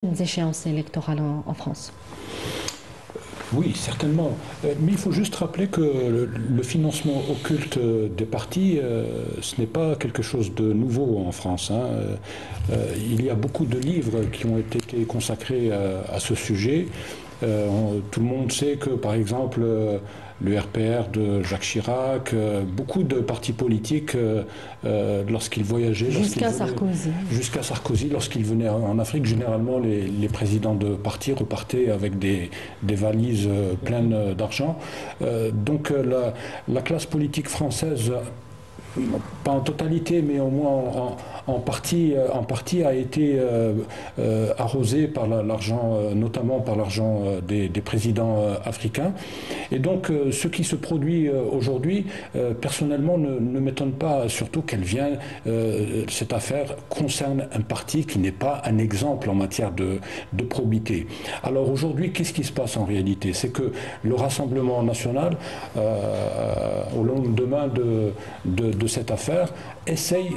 les échéances électorales en France. Oui, certainement. Mais il faut juste rappeler que le financement occulte des partis, ce n'est pas quelque chose de nouveau en France, hein. Il y a beaucoup de livres qui ont été consacrés à ce sujet. Tout le monde sait que, par exemple, le RPR de Jacques Chirac, beaucoup de partis politiques, lorsqu'ils voyageaient, jusqu'à Sarkozy, lorsqu'ils venaient en Afrique, généralement les présidents de partis repartaient avec des valises pleines d'argent. Donc la classe politique française, pas en totalité, mais au moins en partie a été arrosée par l'argent, notamment par l'argent des présidents africains. Et donc, ce qui se produit aujourd'hui, personnellement, ne m'étonne pas, surtout qu'elle vient, cette affaire concerne un parti qui n'est pas un exemple en matière de probité. Alors aujourd'hui, qu'est-ce qui se passe en réalité? C'est que le Rassemblement national, au lendemain de cette affaire, essaye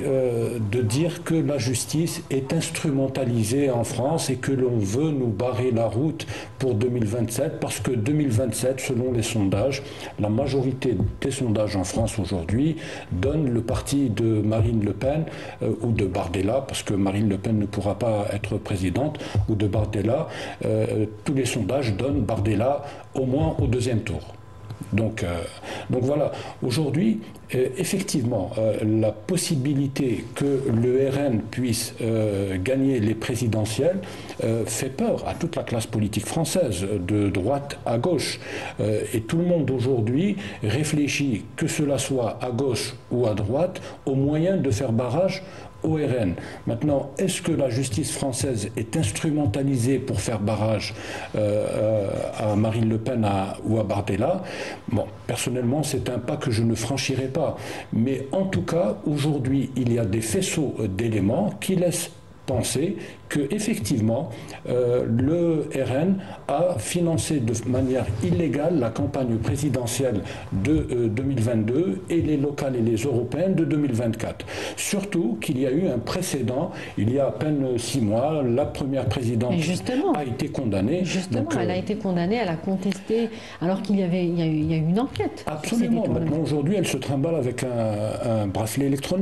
de dire que la justice est instrumentalisée en France et que l'on veut nous barrer la route pour 2027 parce que 2027, selon les sondages, la majorité des sondages en France aujourd'hui donnent le parti de Marine Le Pen ou de Bardella, parce que Marine Le Pen ne pourra pas être présidente, ou de Bardella. Tous les sondages donnent Bardella au moins au deuxième tour. Donc voilà, aujourd'hui, effectivement, la possibilité que le RN puisse gagner les présidentielles fait peur à toute la classe politique française, de droite à gauche. Et tout le monde aujourd'hui réfléchit, que cela soit à gauche ou à droite, aux moyens de faire barrage au RN. Maintenant, est-ce que la justice française est instrumentalisée pour faire barrage à Marine Le Pen ou à Bardella? Bon, personnellement, c'est un pas que je ne franchirai pas. Mais en tout cas, aujourd'hui, il y a des faisceaux d'éléments qui laissent penser que effectivement le RN a financé de manière illégale la campagne présidentielle de 2022 et les locales et les européennes de 2024. Surtout qu'il y a eu un précédent, il y a à peine 6 mois, la première présidente a été condamnée. Justement, elle a été condamnée, elle a contesté, alors qu'il y a eu une enquête. Absolument. Maintenant, aujourd'hui, elle se trimballe avec un bracelet électronique.